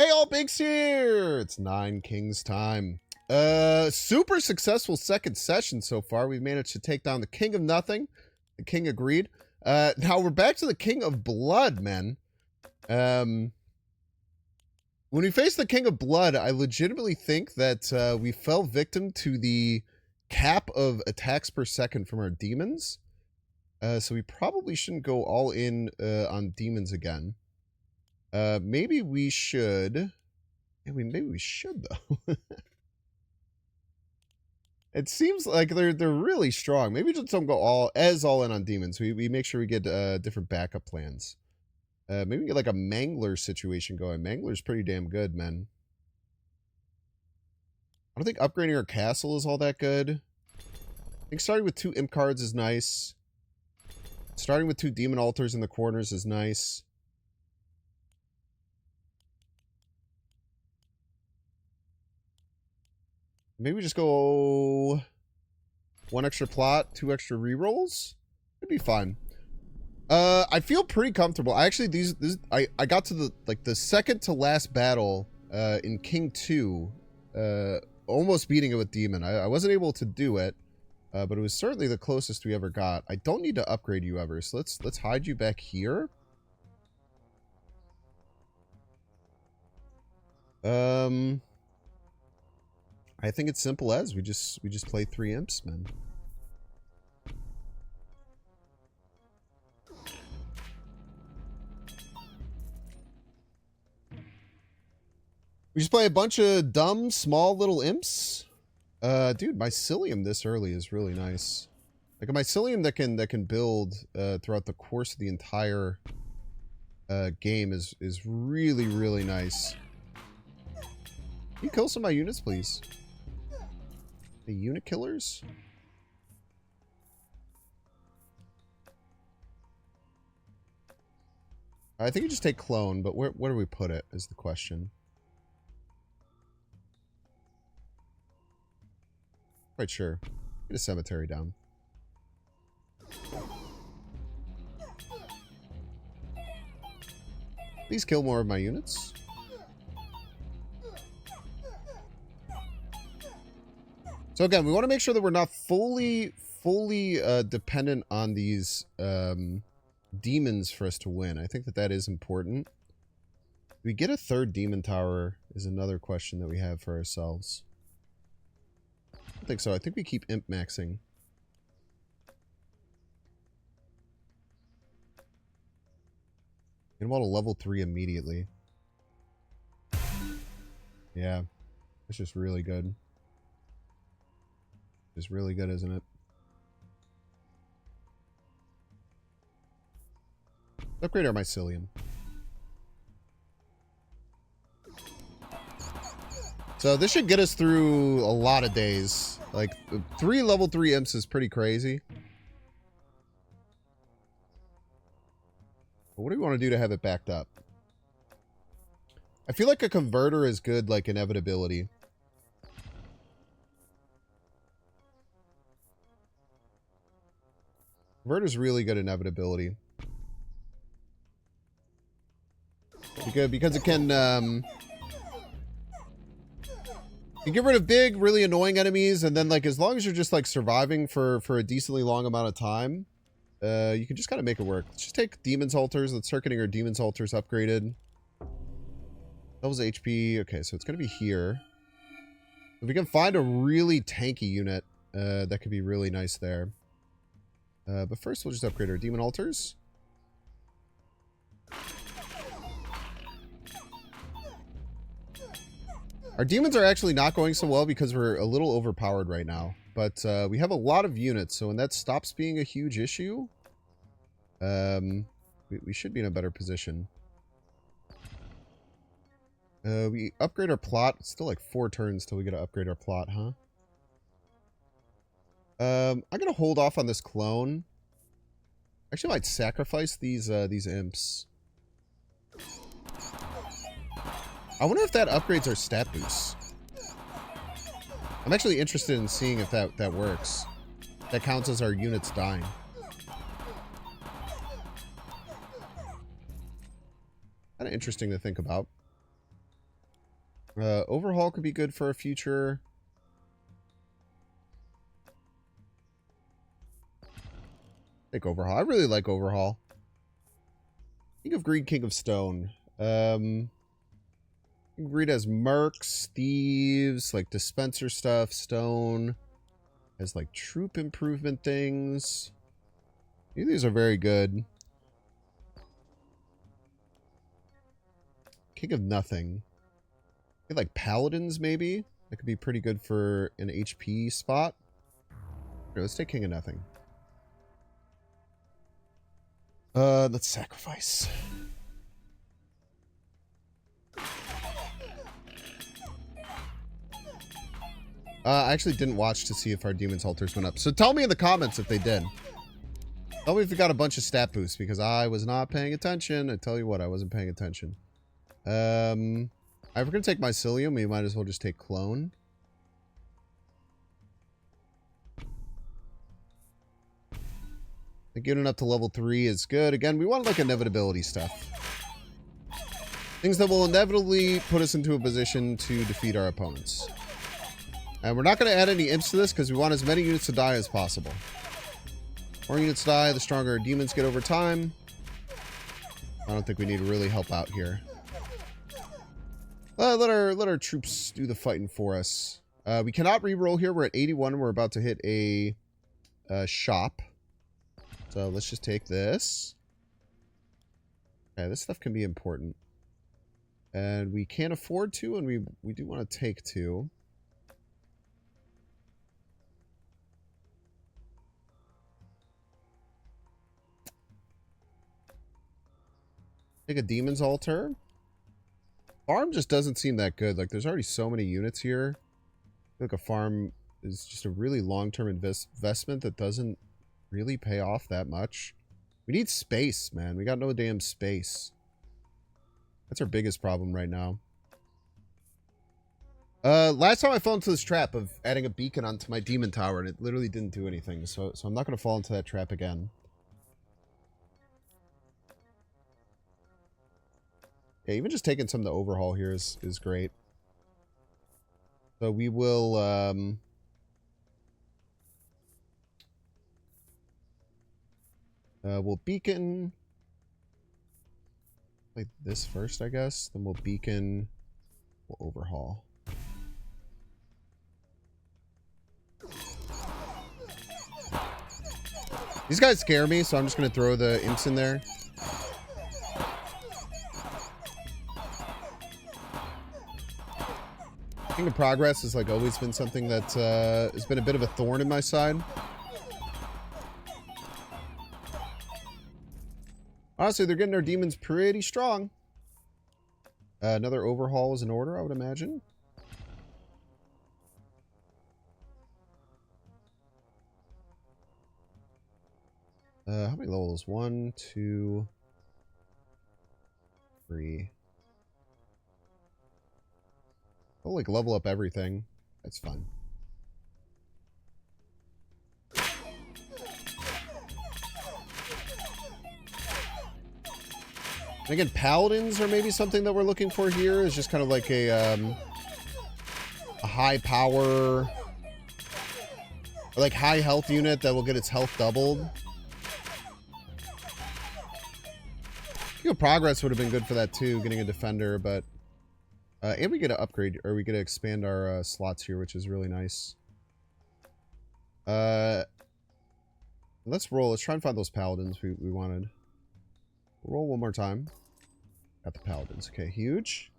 Hey, all bigs here! It's Nine Kings time. Super successful second session so far. We've managed to take down the King of Nothing. The King agreed. Now we're back to the King of Blood, man. When we face the King of Blood, I legitimately think that we fell victim to the cap of attacks per second from our demons. So we probably shouldn't go all in on demons again. Maybe we should. Yeah, maybe we should though. It seems like they're really strong. Maybe just don't go all in on demons. We make sure we get different backup plans. Maybe get like a Mangler situation going. Mangler's pretty damn good, man. I don't think upgrading our castle is all that good. I think starting with 2 imp cards is nice. Starting with 2 demon altars in the corners is nice. Maybe we just go 1 extra plot, 2 extra rerolls. It'd be fine. I feel pretty comfortable. I actually I got to the second to last battle in King 2, almost beating it with Demon. I wasn't able to do it, but it was certainly the closest we ever got. I don't need to upgrade you ever, so let's hide you back here. I think it's simple as we just play 3 imps, man. We just play a bunch of dumb, small little imps. Dude, Mycelium this early is really nice. Like a Mycelium that can build throughout the course of the entire game is really, really nice. Can you kill some of my units, please? The unit killers? I think you just take clone, but where do we put it is the question. Quite sure. Get a cemetery down. Please kill more of my units. So again, we want to make sure that we're not fully dependent on these demons for us to win. I think that is important. Do we get a 3rd demon tower is another question that we have for ourselves. I don't think so. I think we keep imp maxing. And want a level 3 immediately. Yeah. It's just really good. It's really good, isn't it? Upgrade our Mycelium. So this should get us through a lot of days. Like 3 level 3 imps is pretty crazy. But what do we want to do to have it backed up? I feel like a converter is good, like inevitability. Converter's really good inevitability. Because it can you get rid of big, really annoying enemies, and then like as long as you're just like surviving for a decently long amount of time, you can just kind of make it work. Let's just take Demon's Altars. Let's start getting our Demon's Altars upgraded. Levels HP. Okay, so it's gonna be here. If we can find a really tanky unit, that could be really nice there. But first we'll just upgrade our Demon Altars. Our demons are actually not going so well because we're a little overpowered right now. But we have a lot of units, so when that stops being a huge issue, we should be in a better position. We upgrade our plot. It's still like 4 turns till we get to upgrade our plot, huh? I'm gonna hold off on this clone. Actually, I might sacrifice these imps. I wonder if that upgrades our stat boost. I'm actually interested in seeing if that works. That counts as our units dying. Kind of interesting to think about. Overhaul could be good for a future. Take Overhaul. I really like Overhaul. King of Greed, King of Stone. King of Greed has mercs, thieves, like dispenser stuff, stone. Has like troop improvement things. These are very good. King of Nothing. Like Paladins, maybe? That could be pretty good for an HP spot. Here, let's take King of Nothing. Let's sacrifice. I actually didn't watch to see if our Demon's Altars went up. So tell me in the comments if they did. Tell me if we got a bunch of stat boosts, because I was not paying attention. I tell you what, I wasn't paying attention. If we're going to take Mycelium, we might as well just take Clone. I think getting up to level 3 is good. Again, we want like inevitability stuff. Things that will inevitably put us into a position to defeat our opponents. And we're not going to add any imps to this because we want as many units to die as possible. The more units die, the stronger our demons get over time. I don't think we need to really help out here. Let our troops do the fighting for us. We cannot re-roll here. We're at 81. We're about to hit a shop. So let's just take this. Okay, this stuff can be important. And we can't afford to, and we do want to take 2. Take a Demon's Altar. Farm just doesn't seem that good. Like, there's already so many units here. I feel like a farm is just a really long-term investment that doesn't really pay off that much. We need space, man. We got no damn space. That's our biggest problem right now. Last time I fell into this trap of adding a beacon onto my demon tower, and it literally didn't do anything. So I'm not going to fall into that trap again. Yeah, even just taking some of the overhaul here is great. So we will, we'll beacon like this first, I guess. Then we'll beacon, we'll overhaul. These guys scare me, so I'm just going to throw the imps in there. King of Progress has like always been something that has been a bit of a thorn in my side. Honestly, they're getting their demons pretty strong. Another overhaul is in order, I would imagine. How many levels? 1, 2, 3. I'll like level up everything. That's fun. And again, paladins are maybe something that we're looking for here. Is just kind of like a high power, or like high health unit that will get its health doubled. King of Progress would have been good for that too, getting a defender, but and we get to upgrade, or we get to expand our slots here, which is really nice. Let's roll. Let's try and find those paladins we wanted. Roll one more time. Got the paladins. Okay, huge.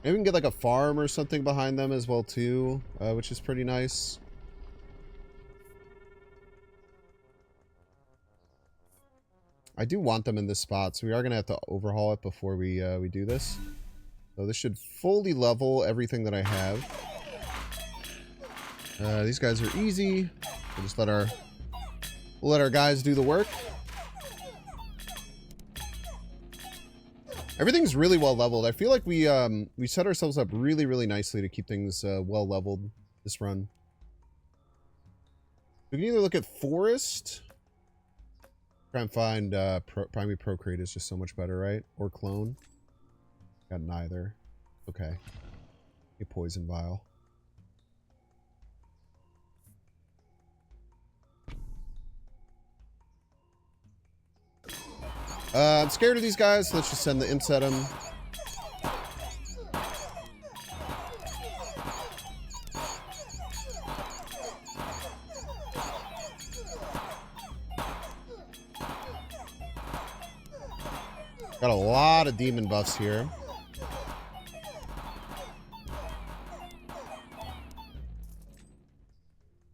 Maybe we can get like a farm or something behind them as well too, which is pretty nice. I do want them in this spot, so we are going to have to overhaul it before we do this. So this should fully level everything that I have. These guys are easy. We'll just let our guys do the work. Everything's really well leveled. I feel like we set ourselves up really, really nicely to keep things well leveled this run. We can either look at Forest. Try and find Primary Procreate is just so much better, right? Or Clone. Got neither. Okay. A poison vial. I'm scared of these guys, so let's just send the imps at them. Got a lot of demon buffs here.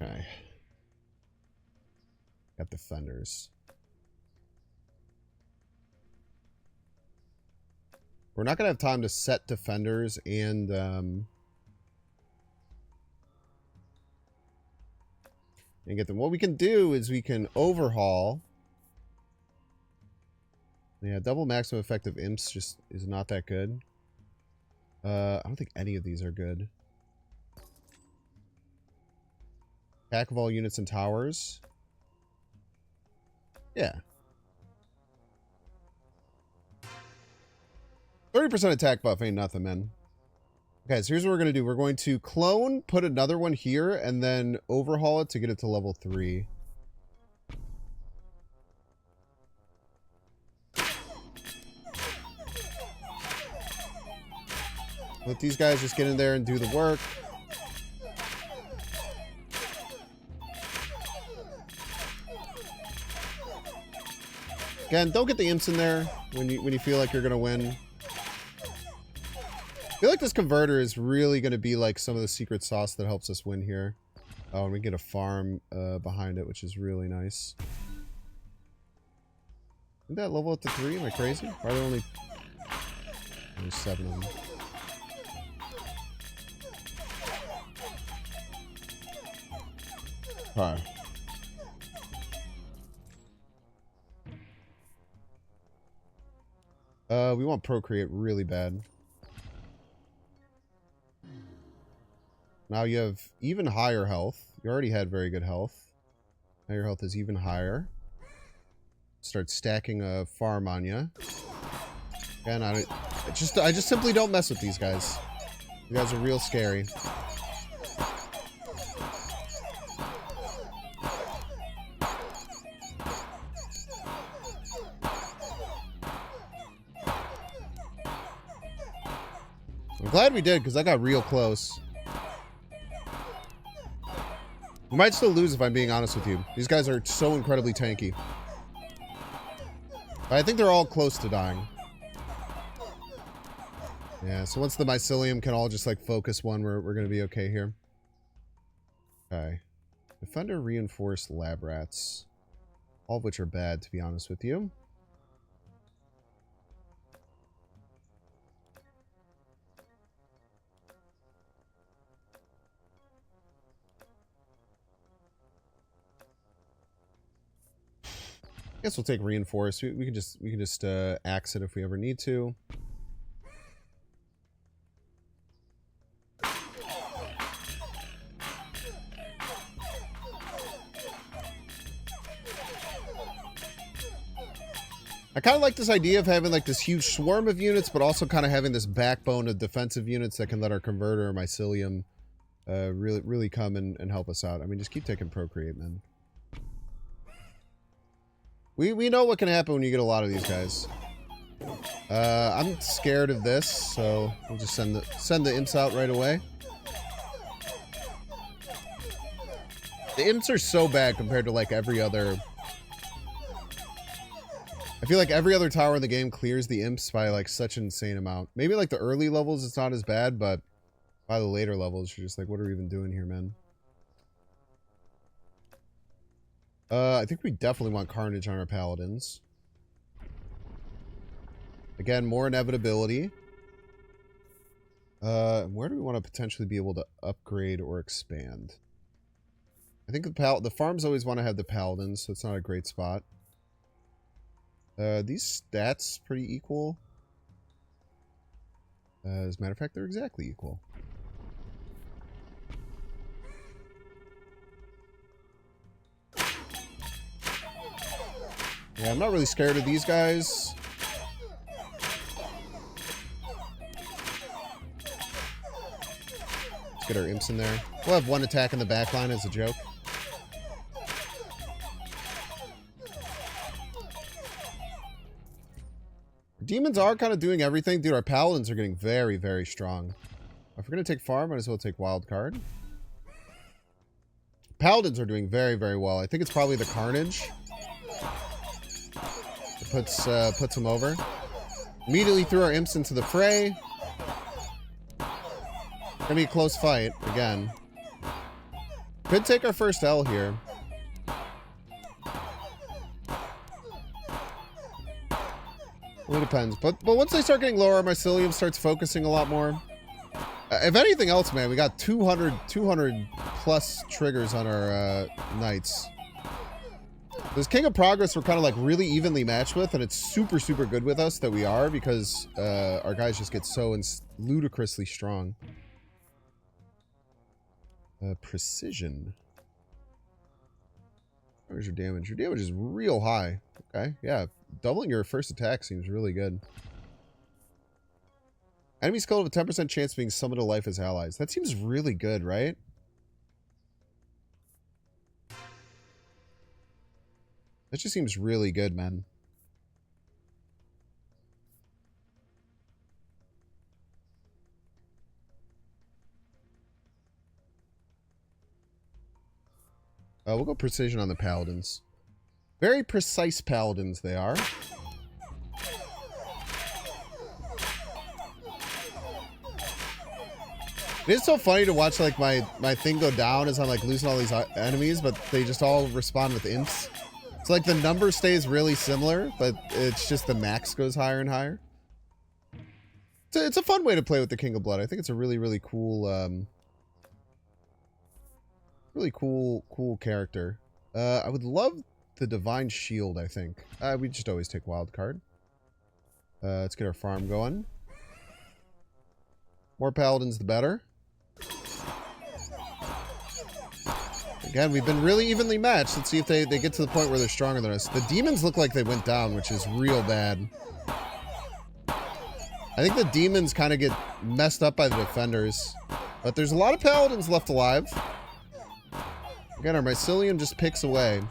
Okay. Got defenders. We're not going to have time to set defenders and get them. What we can do is we can overhaul. Yeah, double maximum effective imps just is not that good. I don't think any of these are good. Attack of all units and towers. Yeah. 30% attack buff ain't nothing, man. Okay, so here's what we're going to do. We're going to clone, put another one here, and then overhaul it to get it to level 3. Let these guys just get in there and do the work. Again, don't get the imps in there when you feel like you're going to win. I feel like this converter is really going to be like some of the secret sauce that helps us win here. Oh, and we get a farm behind it, which is really nice. Isn't that level up to 3? Am I crazy? Why are there only 7 of them? Alright. We want Procreate really bad. Now you have even higher health. You already had very good health. Now your health is even higher. Start stacking a farm on you. And I just simply don't mess with these guys. You guys are real scary. I'm glad we did, because I got real close. We might still lose if I'm being honest with you. These guys are so incredibly tanky. But I think they're all close to dying. Yeah, so once the mycelium can all just like focus one, we're going to be okay here. Okay. Defender reinforced lab rats. All of which are bad, to be honest with you. Guess we'll take reinforce. We can just axe it if we ever need to. I kind of like this idea of having like this huge swarm of units, but also kind of having this backbone of defensive units that can let our converter or mycelium really come and help us out. I mean, just keep taking Procreate, man. We know what can happen when you get a lot of these guys. I'm scared of this, so we'll just send the imps out right away. The imps are so bad compared to like every other. I feel like every other tower in the game clears the imps by like such an insane amount. Maybe like the early levels it's not as bad, but by the later levels you're just like, what are we even doing here, man? I think we definitely want Carnage on our Paladins. Again, more inevitability. Where do we want to potentially be able to upgrade or expand? I think the farms always want to have the Paladins, so it's not a great spot. These stats pretty equal. As a matter of fact, they're exactly equal. Yeah, I'm not really scared of these guys. Let's get our imps in there. We'll have one attack in the back line as a joke. Demons are kind of doing everything. Dude, our paladins are getting very, very strong. If we're going to take farm, might as well take wild card. Paladins are doing very, very well. I think it's probably the Carnage. It puts them over. Immediately threw our imps into the fray. Gonna be a close fight, again. Could take our first L here. Well, it depends. But once they start getting lower, Mycelium starts focusing a lot more. If anything else, man, we got 200 plus triggers on our knights. This King of Progress we're kind of like really evenly matched with, and it's super, super good with us that we are, because our guys just get so ludicrously strong. Precision. Where's your damage? Your damage is real high. Okay, yeah. Doubling your first attack seems really good. Enemy skull have a 10% chance of being summoned to life as allies. That seems really good, right? That just seems really good, man. We'll go precision on the paladins. Very precise paladins they are. It is so funny to watch like my thing go down as I'm like losing all these enemies, but they just all respond with imps. It's like the number stays really similar, but it's just the max goes higher and higher. It's a fun way to play with the King of Blood. I think it's a really, really cool, cool character. I would love the Divine Shield, I think. We just always take wild card. Let's get our farm going. More paladins, the better. Again, we've been really evenly matched. Let's see if they get to the point where they're stronger than us. The demons look like they went down, which is real bad. I think the demons kind of get messed up by the defenders. But there's a lot of paladins left alive. Again, our Mycelium just picks away.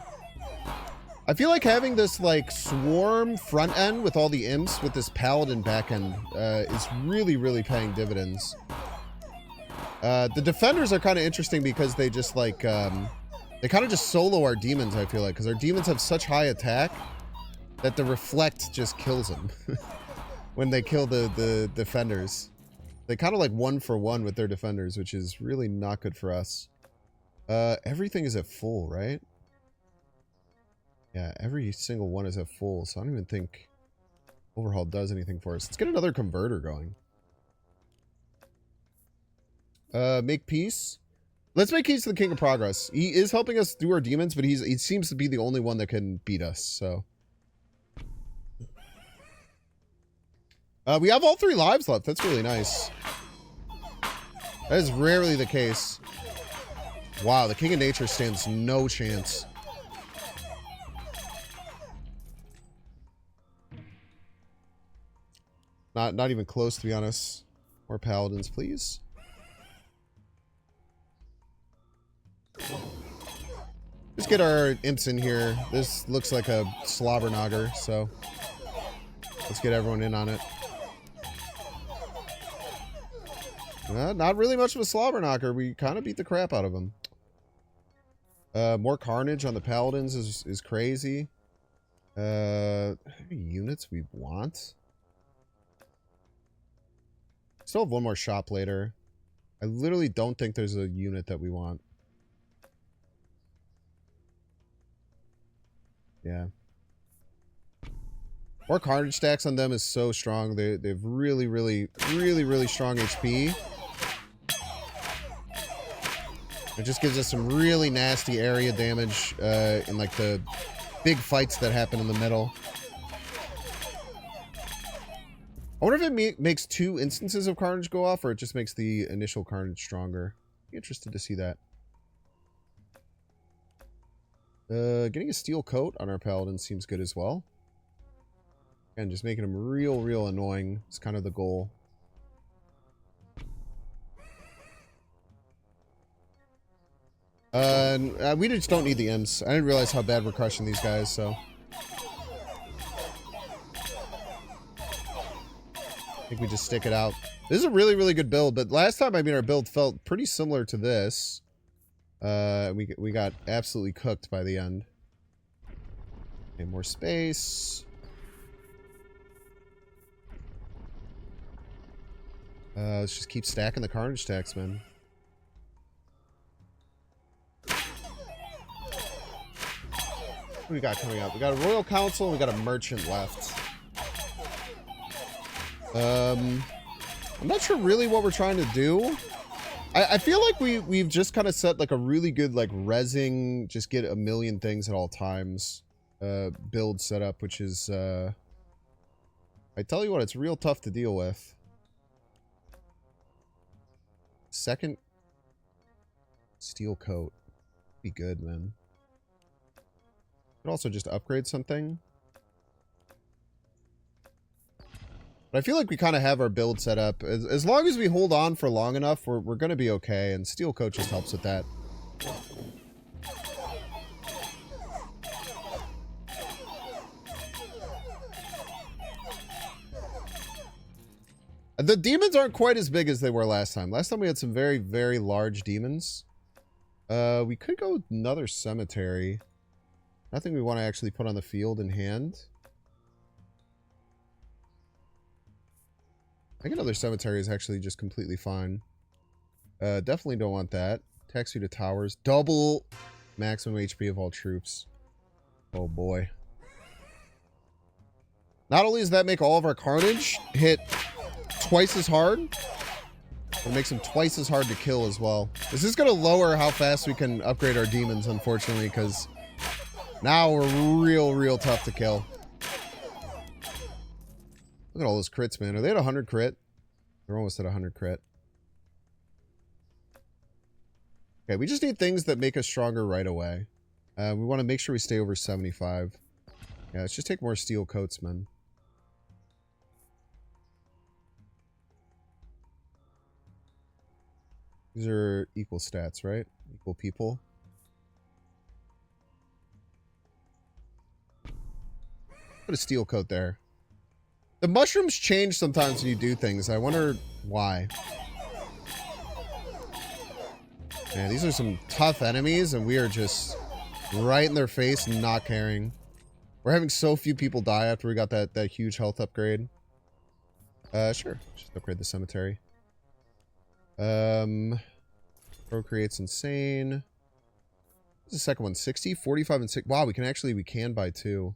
I feel like having this, like, swarm front end with all the imps with this paladin back end is really, really paying dividends. The defenders are kind of interesting because they just, like, they kind of just solo our demons, I feel like. Because our demons have such high attack that the reflect just kills them when they kill the defenders. They kind of, like, 1-for-1 with their defenders, which is really not good for us. Everything is at full, right? Yeah, every single one is at full, so I don't even think Overhaul does anything for us. Let's get another converter going. Make peace. Let's make peace to the King of Progress. He is helping us do our demons, but he seems to be the only one that can beat us, so. We have all 3 lives left. That's really nice. That is rarely the case. Wow, the King of Nature stands no chance. Not even close, to be honest. More paladins, please. Just get our imps in here. This looks like a slobberknogger, so let's get everyone in on it. Not really much of a slobberknocker. We kind of beat the crap out of him. More carnage on the paladins is crazy. How many units we want? Still have one more shop later. I literally don't think there's a unit that we want. Yeah. More carnage stacks on them is so strong. They've really, really, really, really strong HP. It just gives us some really nasty area damage in like the big fights that happen in the middle. I wonder if it makes 2 instances of carnage go off, or it just makes the initial carnage stronger. Be interested to see that. Getting a steel coat on our paladin seems good as well. And just making them real, real annoying is kind of the goal. We just don't need the imps. I didn't realize how bad we're crushing these guys, so. I think we just stick it out. This is a really, really good build, but last time, I mean, our build felt pretty similar to this. We got absolutely cooked by the end. Okay, more space. Let's just keep stacking the carnage tax, man. What do we got coming up? We got a royal council and we got a merchant left. I'm not sure really what we're trying to do. I feel like we've just kind of set like a really good like rezzing, just get a million things at all times build setup, which is I tell you what, it's real tough to deal with. Second steel coat. Be good, man. Could also just upgrade something. But I feel like we kind of have our build set up. As long as we hold on for long enough, we're going to be okay. And steel coat just helps with that. The demons aren't quite as big as they were last time. Last time we had some very, very large demons. We could go with another cemetery. Nothing we want to actually put on the field in hand. I think another cemetery is actually just completely fine. Definitely don't want that. Tax you to towers. Double maximum HP of all troops. Oh boy. Not only does that make all of our carnage hit twice as hard, it makes them twice as hard to kill as well. This is going to lower how fast we can upgrade our demons, unfortunately, because now we're real tough to kill. Look at all those crits, man. Are they at 100 crit? They're almost at 100 crit. Okay, we just need things that make us stronger right away. We want to make sure we stay over 75. Yeah, let's just take more steel coats, man. These are equal stats, right? Equal people. Put a steel coat there. The mushrooms change sometimes when you do things. I wonder why. Man, these are some tough enemies, and we are just right in their face, not caring. We're having so few people die after we got that huge health upgrade. Sure. Just upgrade the cemetery. Procreate's insane. What's the second one? 60, 45, and 6. Wow, we can buy 2.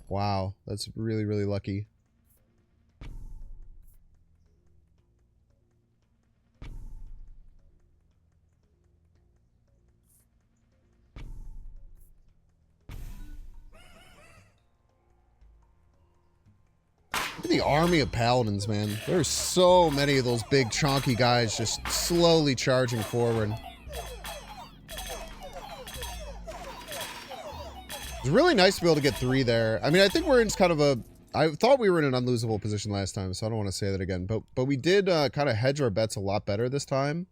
Wow, that's really, really lucky. Look at the army of paladins, man. There's so many of those big chonky guys just slowly charging forward. It's really nice to be able to get 3 there. I mean, I think we're in kind of a... I thought we were in an unlosable position last time, so I don't want to say that again. But we did kind of hedge our bets a lot better this time.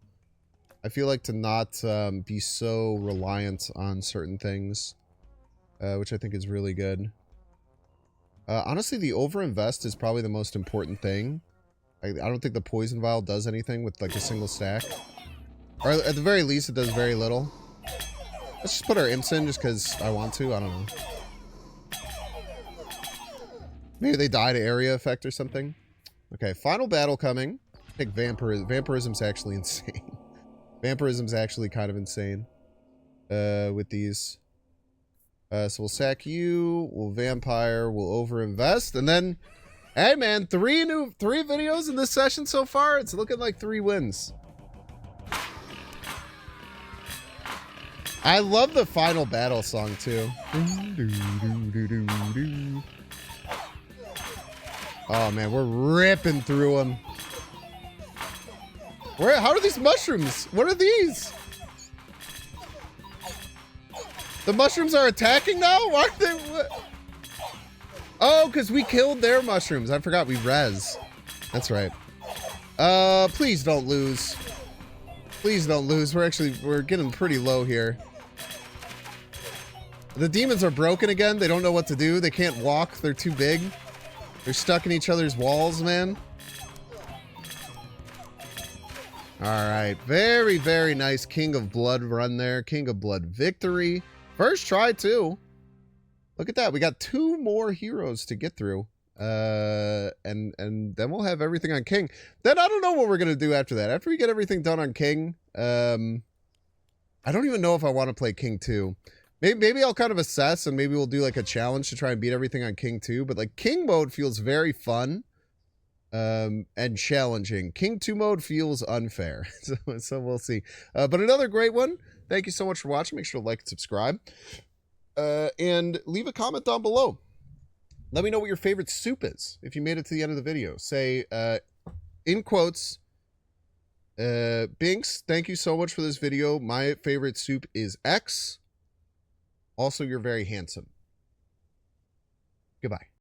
I feel like to not be so reliant on certain things, which I think is really good. Honestly, the overinvest is probably the most important thing. I don't think the poison vial does anything with like a single stack. Or at the very least, it does very little. Let's just put our imps in just because I want to. I don't know. Maybe they die to area effect or something. Okay, final battle coming. I think vampirism's actually insane. Vampirism's actually kind of insane. With these. So we'll sack you. We'll vampire. We'll overinvest. And then, hey man, 3 videos in this session so far. It's looking like 3 wins. I love the final battle song too. Oh man, we're ripping through them. How are these mushrooms? What are these? The mushrooms are attacking now? Why are they... What? Oh, because we killed their mushrooms. I forgot we res. That's right. Please don't lose. Please don't lose. We're getting pretty low here. The demons are broken again. They don't know what to do. They can't walk. They're too big. They're stuck in each other's walls, man. Alright. Very, very nice King of Blood run there. King of Blood victory. First try, too. Look at that. We got 2 more heroes to get through. And then we'll have everything on King. Then I don't know what we're going to do after that. After we get everything done on King, I don't even know if I want to play King 2. Maybe I'll kind of assess, and maybe we'll do like a challenge to try and beat everything on King 2. But like King mode feels very fun and challenging. King 2 mode feels unfair. So we'll see. But another great one. Thank you so much for watching. Make sure to like and subscribe. And leave a comment down below. Let me know what your favorite soup is if you made it to the end of the video. Say, in quotes, Binks, thank you so much for this video. My favorite soup is X. Also, you're very handsome. Goodbye.